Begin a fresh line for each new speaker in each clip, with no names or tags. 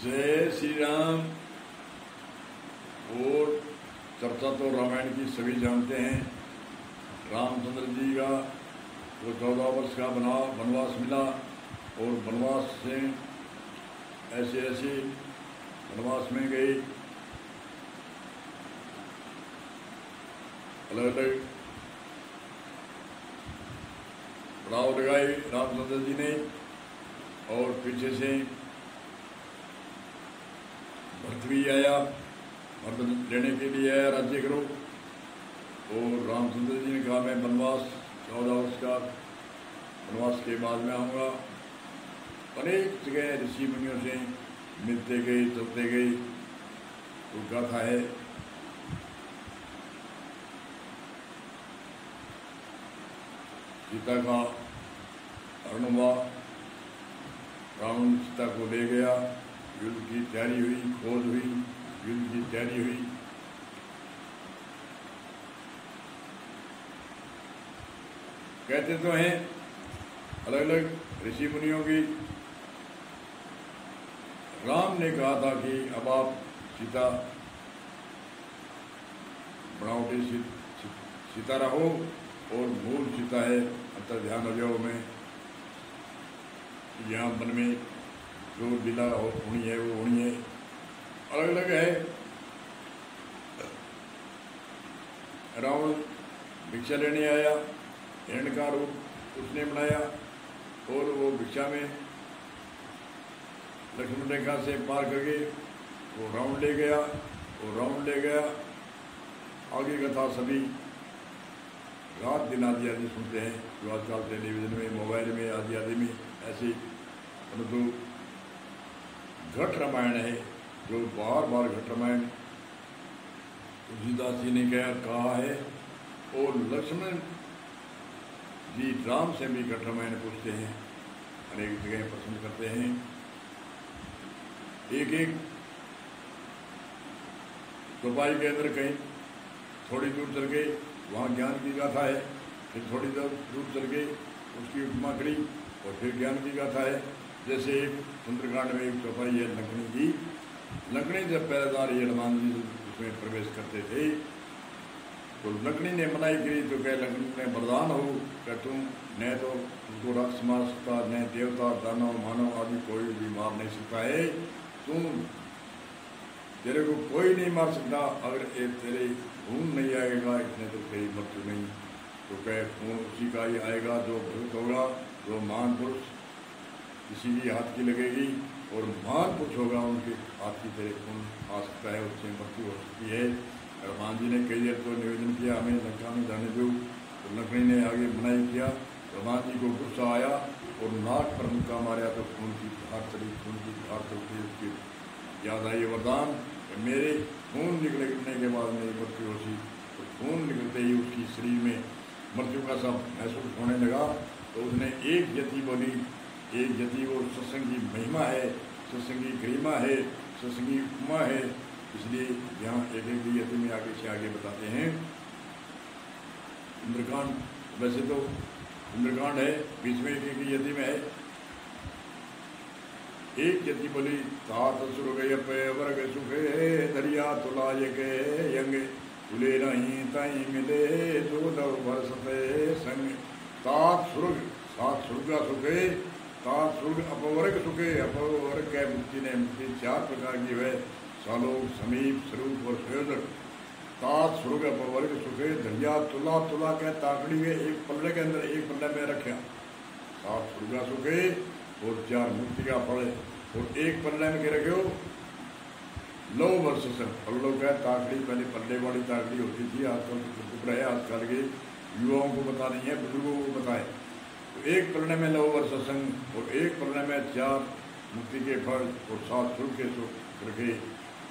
जय श्री राम। और चर्चा तो रामायण की सभी जानते हैं। रामचंद्र जी का वो 14 वर्ष का वनवास मिला और वनवास से ऐसे ऐसे वनवास में गए, अलग अलग पड़ाव लगाए रामचंद्र जी ने। और पीछे से भरत भी आया, भरत लेने के लिए आया, राज्य करो। और रामचंद्र जी ने कहा मैं वनवास 14 वर्ष का वनवास के बाद में आऊँगा। अनेक जगह ऋषि मुनियों से मिलते गए, चलते गए। तो गाथा है सीता का हरण हुआ, रावण सीता को ले गया, युद्ध की तैयारी हुई, खोज हुई, युद्ध की तैयारी हुई। कहते तो हैं अलग अलग ऋषि मुनियों की। राम ने कहा था कि अब आप सीता बनावटी सीता रहो और मूल सीता है अंतर ध्यान हो जाओ में। यहाँ मन में जो लीला होनी है वो होनी है, अलग अलग है। रावण भिक्षा लेने आया, हिरण का रूप उसने बनाया और वो भिक्षा में लक्ष्मण रेखा से पार करके वो रावण ले गया, आगे कथा सभी रात दिन आदि आदि सुनते हैं जो आजकल टेलीविजन में, मोबाइल में आदि आदि में ऐसे। परंतु घट रामायण है जो बार बार घट रामायण तुलसीदास जी ने कहा है। और लक्ष्मण जी राम से भी घट रामायण पूछते हैं, अनेक जगह पसंद करते हैं। एक एक चौपाई के अंदर कहीं थोड़ी दूर चल गए, वहाँ ज्ञान की गाथा है। फिर थोड़ी दूर चल गए उसकी उपमा करी और फिर ज्ञान की गाथा है। जैसे एक सुंदरकांड में एक चौपाई है लंकनी की। लंकनी जब पहरेदार ये हनुमान जी उसमें प्रवेश करते थे तो लंकनी ने मनाई करी तो कह लंकनी ने वरदान हो क्या तुम न तो तुमको राक्षस मार सकता, न देवता दानव मानव आदि कोई भी मार नहीं सकता है। तेरे को कोई नहीं मार सकता, अगर एक तेरे खून नहीं आएगा इसने तो तेरी मृत्यु नहीं। तो कह खून उसी का ही आएगा जो भक्त होगा, जो महान पुरुष किसी की हाथ की लगेगी और महान पुरुष होगा उनके हाथ की तेरे खून आ सकता है, उससे मृत्यु हो सकती है। हनुमान जी ने कई देर तो निवेदन किया हमें लंका में जाने दो, तो लंकनी ने आगे मनाही किया। हनुमान जी को गुस्सा आया और नाक पर मुक्का मारा तो खून की धार चली, खून की धार चलती उसकी याद आई वरदान मेरे खून निकलने के बाद मेरी मृत्यु होती। तो खून निकलते ही उसकी शरीर में मृत्यु का सब महसूस होने लगा। तो उसने एक यति बोली, एक यति वो सत्संग की महिमा है, सत्संग की गरिमा है, सत्संग की उपमा है। इसलिए यहाँ एक एक यति में आगे से आगे बताते हैं। इंद्रकांड वैसे तो इंद्रकांड है, बीच में एक एक यति में है। एक यति बोली तात सुर गय पे वर्ग सुखे दरिया तुलाय के यंग तुले नहीं तई मिले जो दव बरसते संग। तात सुर्ग सात सुर्गा सुखे, तात सुर्ग अपवर्ग सुखे। अपवर्ग के मुक्ति ने मुक्ति 4 प्रकार की है, सालोक समीप स्वरूप और सुयोजक। तात सुर्ग अपवर्ग सुखे दरिया तुला, तुला के ताकड़ी में एक पल्ले के अंदर एक पल्ले में रखा। 7 सुर्गा सुखे और 4 मुक्ति का फल है। और एक पल्ले में क्या रखे हो लो वर्ष से पल्लों का ताकड़ी, पहले पल्ले वाली ताकड़ी होती थी, आजकल तो है, आजकल के युवाओं को पता नहीं है, बुजुर्गों को पता है। तो एक पल्ले में लो वर्ष संग और एक पल्ले में 4 मुक्ति के फल और 7 सुख के सुख रखे।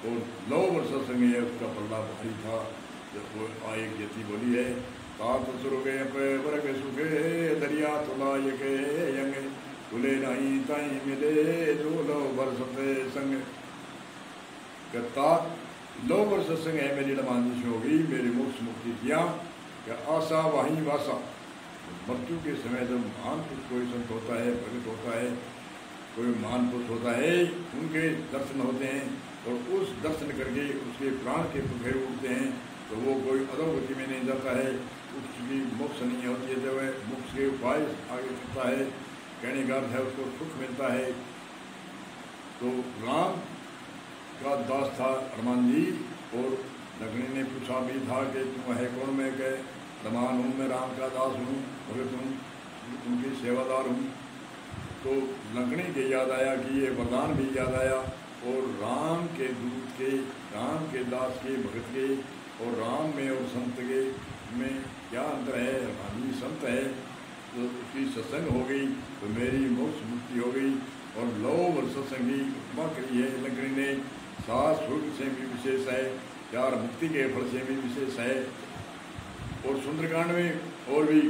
और लो वर्ष संग है उसका पल्ला भारी था। जब वो एक यति बोली है तात सुर गए वर्ग सुखे दरिया तुला ये के यंग तुले नहीं ताई मिले जो लो बरसते संग। तात लो वर्ष संग है मेरी लमानिश होगी, मेरी मोक्ष मुक्ति किया क्या आशा वहीं वासा। मृत्यु के समय जब महान पुरुष कोई संत होता है, भगत होता है, कोई महान पुरुष होता है, उनके दर्शन होते हैं और उस दर्शन करके उसके प्राण के पखेरु उठते हैं, तो वो कोई अधोगति में नहीं जाता है, उसकी मोक्ष नहीं होती है, जब वह मोक्ष के उपाय आगे चलता है, कहने का अर्थ है उसको सुख मिलता है। तो राम का दास था हनुमान जी, और लक्ष्मण ने पूछा भी था कि तुम है कौन? मैं कह हनुमान हूँ, मैं राम का दास हूँ, भगत हूँ, उनकी सेवादार हूँ। तो लक्ष्मण के याद आया कि ये वरदान भी याद आया, और राम के दूत के, राम के दास के, भगत के, और राम में और संत के में क्या अंतर है? हनुमान संत है, तो उसकी सत्संग हो गई तो मेरी मोक्ष मुक्ति हो गई। और लो वर्ष सत्संगी उपमा करी है लक्ष्मण ने, 7 स्वर्ग से भी विशेष है, 4 मुक्ति के फल से भी विशेष है। और सुंदरकांड में और भी,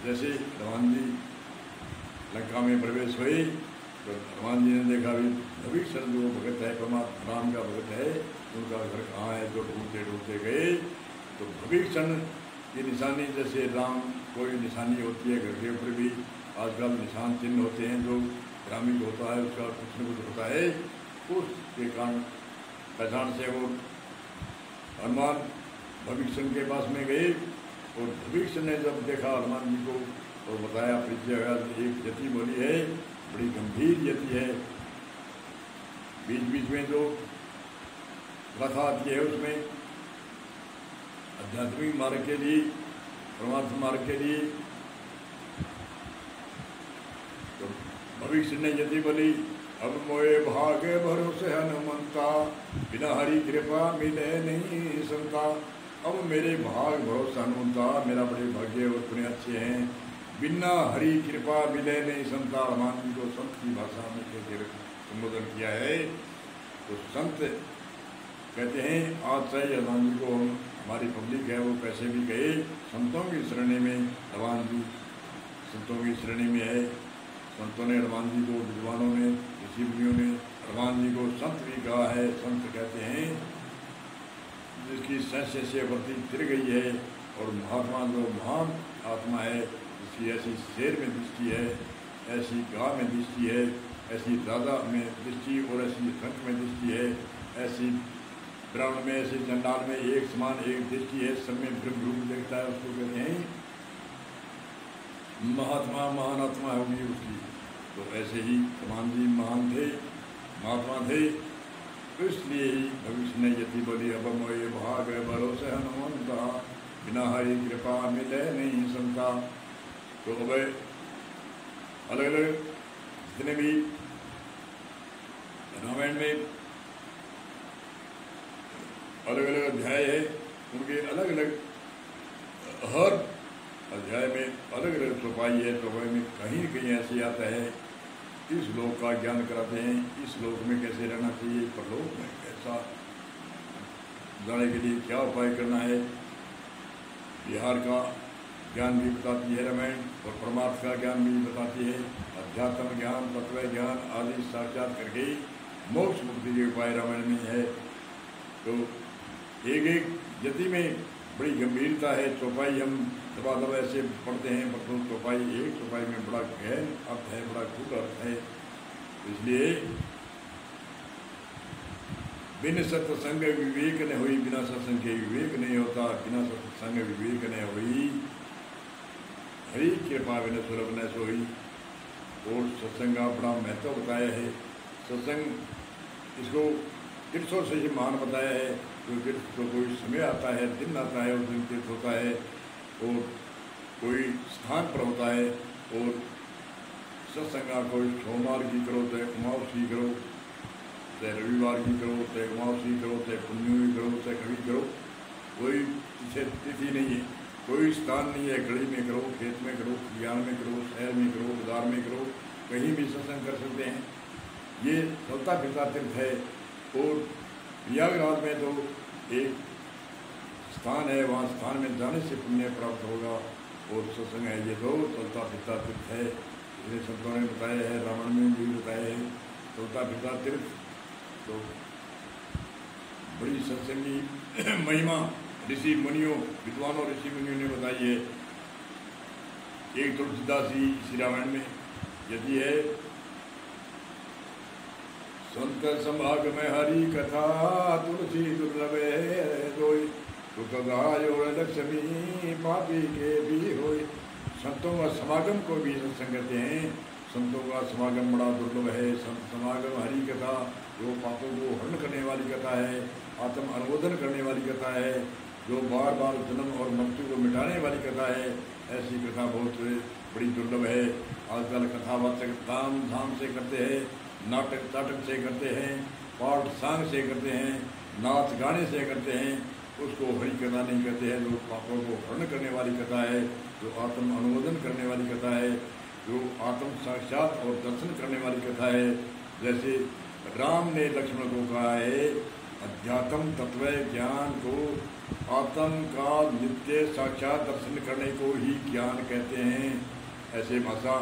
जैसे हनुमान जी लंका में प्रवेश हुए तो हनुमान जी ने देखा भी भविष्य जो भगत है, परमात्मा राम का भगत है, उनका घर कहाँ है? जो ढूंढते ढूंढते गए तो भविष्य की निशानी, जैसे राम कोई निशानी होती है घर के ऊपर भी आजकल निशान चिन्ह होते हैं, जो ग्रामीण होता है उसका कुछ न कुछ होता है, उसके कारण पहचान से वो हनुमान भविष्य के पास में गए। और भविष्य ने जब देखा हनुमान जी को और बताया, परिचय हुआ, एक यति बोली है, बड़ी गंभीर यति है, बीच बीच में जो कथा आती है उसमें आध्यात्मिक मार्ग के लिए, परमात्मा मार्ग के लिए। तो भविष्य ने यति बोली, अब मोए भागे भरोसे हनुमंता, बिना हरि कृपा मिले नहीं संता। अब मेरे भाग भरोसा हनुमंता, मेरा बड़े भाग्य और पुण्य अच्छे हैं, बिना हरि कृपा मिले नहीं संता। हनुमान जी को संत की भाषा में कहते संबोधन किया है। तो संत कहते हैं आज चाहिए हनुमान जी को, हम हमारी पब्लिक है वो कैसे भी गए, संतों की श्रेणी में हनुमान जी संतों की श्रेणी में है। संतों ने हनुमान जी को, विद्वानों ने, ऋषि मुनियों ने हनुमान जी को संत भी कहा है। संत कहते हैं जिसकी सहस्य से वृत्ति तिर गई है, और महात्मा जो महान आत्मा है, जिसकी ऐसी शेर में दृष्टि है, ऐसी गाय में दृष्टि है, ऐसी राजा में दृष्टि और ऐसी रंग में दृष्टि है, ऐसी ब्राह्मण में, ऐसे चंडाल में एक समान एक दृष्टि है, सब में ब्रह्म रूप देखता है, उसको कहते हैं महात्मा, महान आत्मा होगी उसकी। तो ऐसे ही हनुमान जी महान थे, महात्मा थे, तो इसलिए ही भविष्य ने यति बोली, अब मोए भाग भरोसे हनुमंता, बिना हरि कृपा मिले नहीं संता। तो अब अलग अलग जितने भी रामायण में अलग अलग अध्याय है, उनके अलग अलग हर अध्याय में अलग अलग चौपाई है। चौपाई में कहीं न कहीं ऐसे आता है, इस लोक का ज्ञान कराते हैं, इस लोक में कैसे रहना चाहिए, परलोक में कैसा जाने के लिए क्या उपाय करना है, बिहार का ज्ञान भी बताती है रामायण, और परमार्थ का ज्ञान भी बताती है, अध्यात्म ज्ञान, तत्व ज्ञान आदि साक्षात करके मोक्ष मुक्ति के उपाय रामायण में है। तो एक एक यति में बड़ी गंभीरता है। चौपाई हम दबा दबा ऐसे पढ़ते हैं, पर चौपाई एक चौपाई में बड़ा गहन अर्थ है, बड़ा गूढ़ अर्थ है। इसलिए बिन सत्संग विवेक न हुई, बिना सत्संग के विवेक नहीं होता, बिना सत्संग विवेक न हुई, हरि कृपा बिन सुलभ न सोई। और सत्संग का बड़ा महत्व बताया है। सत्संग इसको तीर्थों से ही महान बताया है। जो तीर्थ तो कोई समय आता है, दिन आता है, उस दिन तीर्थ होता है, और कोई स्थान पर होता है। और सत्संग का कोई सोमवार की करो, चाहे उमावस की करो, चाहे रविवार की करो, चाहे उमावस की करो, चाहे पुण्यों की करो, चाहे कभी करो, कोई इसे तिथि नहीं है, कोई स्थान नहीं है। गली में करो, खेत में करो, खलियान में करो, शहर में करो, बाजार में करो, कहीं भी सत्संग कर सकते हैं। ये चलता फिरता तीर्थ है। और प्रयागराज में तो एक स्थान है, वहाँ स्थान में जाने से पुण्य प्राप्त होगा। और सत्संग है ये तो चलता फिरता तीर्थ है, इसलिए संतों ने बताया है, रामायण में भी बताया है, चलता फिरता तीर्थ। तो बड़ी सत्संगी महिमा ऋषि मुनियों, विद्वानों ऋषि मुनियों ने बताई है। एक तुलसीदास जी श्री रामायण में यदि है, संत समागम हरि कथा तुलसी दुर्लभे दोई सुखदायो लक्ष्मी पापी के भी होय। संतों का समागम को भी सत्संग कहते हैं। संतों का समागम बड़ा दुर्लभ है। संत समागम हरि कथा जो पापों को हरण करने वाली कथा है, आत्म अनुमोदन करने वाली कथा है, जो बार बार जन्म और मृत्यु को मिटाने वाली कथा है, ऐसी कथा बहुत बड़ी दुर्लभ है। आजकल कथावाचक ताम धाम से करते हैं, नाटक ताटक से करते हैं, पाठ सांग से करते हैं, नाच गाने से करते हैं, उसको हरि कथा नहीं कहते हैं। जो पापों को हरण करने वाली कथा है, जो आत्म अनुमोदन करने वाली कथा है, जो आत्म साक्षात और दर्शन करने वाली कथा है। जैसे राम ने लक्ष्मण को कहा है, अध्यात्म तत्व ज्ञान को आत्म का नित्य साक्षात दर्शन करने को ही ज्ञान कहते हैं। ऐसे भाषा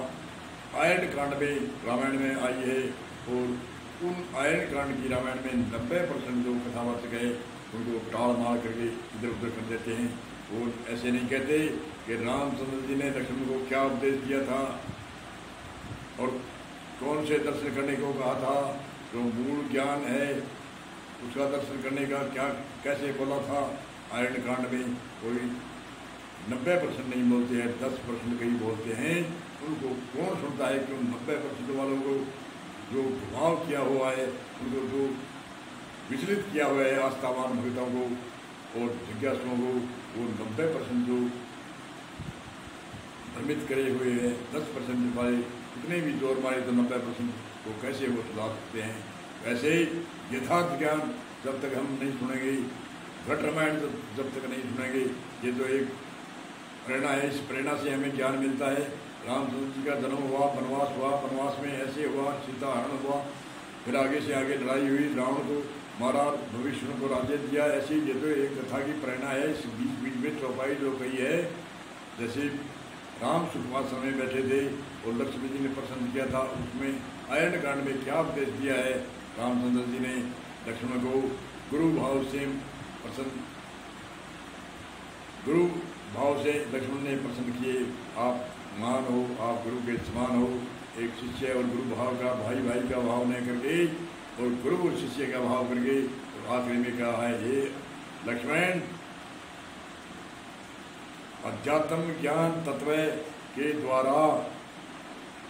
आयन कांड में रामायण में आई है और उन आयन कांड की रामायण में 90% जो कथावाचक है उनको टाल मार करके इधर उधर कर देते हैं। वो ऐसे नहीं कहते कि रामचंद्र जी ने लक्ष्मण को क्या उपदेश दिया था और कौन से दर्शन करने को कहा था। जो मूल ज्ञान है उसका दर्शन करने का क्या कैसे बोला था। आयन कांड में कोई 90% नहीं बोलते हैं, 10% कहीं बोलते हैं। उनको कौन सुनता है कि उन 90% वालों को जो घुमाव किया हुआ है, उनको जो विचलित किया हुआ है आस्थावान भक्तों को और जिज्ञासुओं को, वो 90% जो भ्रमित करे हुए हैं, 10% वाले कितने भी जोर मारे तो 90% को कैसे वो सुधार सकते हैं। वैसे ही यथार्थ ज्ञान जब तक हम नहीं सुनेंगे, घट रामायण जब तक नहीं सुनेंगे, ये तो एक प्रेरणा है। इस प्रेरणा से हमें ज्ञान मिलता है। रामचंद्र जी का जन्म हुआ, वनवास हुआ, वनवास में ऐसे हुआ, सीता हरण हुआ, फिर आगे से आगे लड़ाई हुई, रावण को मारा, भविष्य को राज्य दिया। ऐसी ये तो एक कथा की प्रेरणा है। इस बीच बीच में चौपाई जो कही है, जैसे राम सुखवास में बैठे थे और लक्ष्मण जी ने प्रसन्न किया था, उसमें आयन कांड में क्या उपदेश दिया है। रामचंद्र जी ने लक्ष्मण को गुरु भाव से लक्ष्मण ने प्रसन्न किए। आप मान हो, आप गुरु के समान हो। एक शिष्य और गुरु भाव का, भाई भाई का भाव नहीं करके और गुरु और शिष्य का भाव करके और आखिरी में कहा है, ये लक्ष्मण अध्यात्म ज्ञान तत्व के द्वारा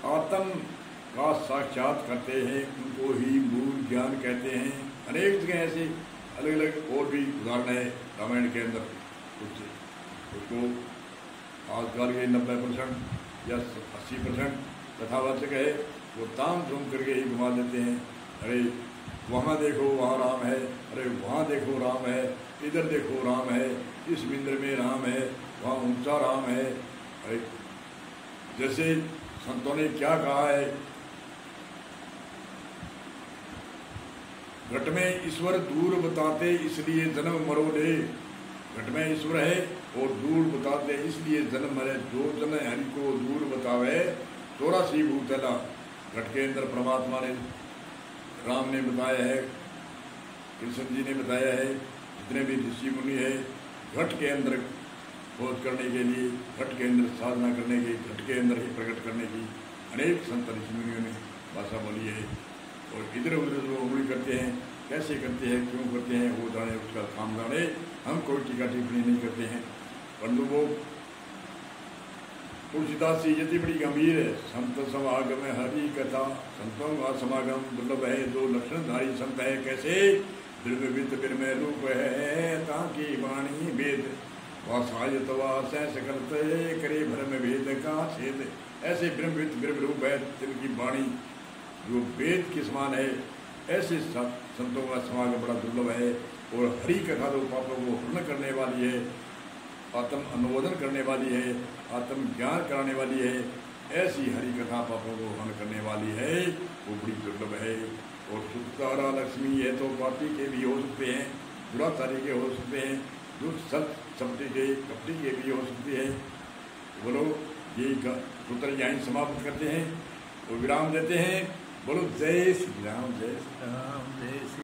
आत्म का साक्षात करते हैं, उनको ही मूल ज्ञान कहते हैं। अनेक जगह ऐसे अलग अलग और भी उदाहरण है रामायण के अंदर। उसको आजकल के 90% या 80% कथावाचक है, वो ताम झूम करके ही घुमा देते हैं। अरे वहाँ देखो वहाँ राम है, अरे वहाँ देखो राम है, इधर देखो राम है, इस बिंदर में राम है, वहाँ ऊंचा राम है। अरे जैसे संतों ने क्या कहा है, घट में ईश्वर दूर बताते इसलिए जन्म मरो ले। घट में ईश्वर है और दूर बताते इसलिए जन्म मरे। जो जन हरि को दूर बतावे 84 भूतला। घट के अंदर परमात्मा ने, राम ने बताया है, कृष्ण जी ने बताया है, जितने भी ऋषि मुनि है, घट के अंदर खोज करने के लिए, घट के अंदर साधना करने की, घट के अंदर ही प्रकट करने की अनेक संत ऋषि मुनियों ने भाषा बोली है। और इधर उधर जो उंगली करते हैं, कैसे करते हैं, क्यों करते हैं, वो जाने, उसका काम जाने। हम कोई टीका टिप्पणी नहीं करते हैं। परंतु वो तुलसीदास जी यति बड़ी गंभीर है। संत समागम हरि कथा, संतों का समागम दुर्लभ है। जो लक्षणधारी संत है, कैसे द्रव्यवित बिरमय रूप है, ताकि वाणी वेद वासायतवा सहस करते करे भ्रम वेद का छेद। ऐसे ब्रह्मविद ब्रह्म रूप है, जिनकी वाणी जो वेद के समान है। ऐसे संतों का समागम बड़ा दुर्लभ है। और हरि कथा जो पापों को हरण करने वाली है, आत्म अनुमोदन करने वाली है, आत्म ज्ञान कराने वाली है, ऐसी हरि कथा पापों को हरण करने वाली है, वो बड़ी दुर्लभ है। और सुखतारा लक्ष्मी है तो पापी के भी हो सकते हैं, दुराचारी के हो सकते हैं, दुष्ट सत सपटी के कपटी के भी हो सकते हैं। बोलो ये सूत्र यहीं समाप्त करते हैं और विराम देते हैं। बोलो जय श्री राम, जय श्री राम, जय श्री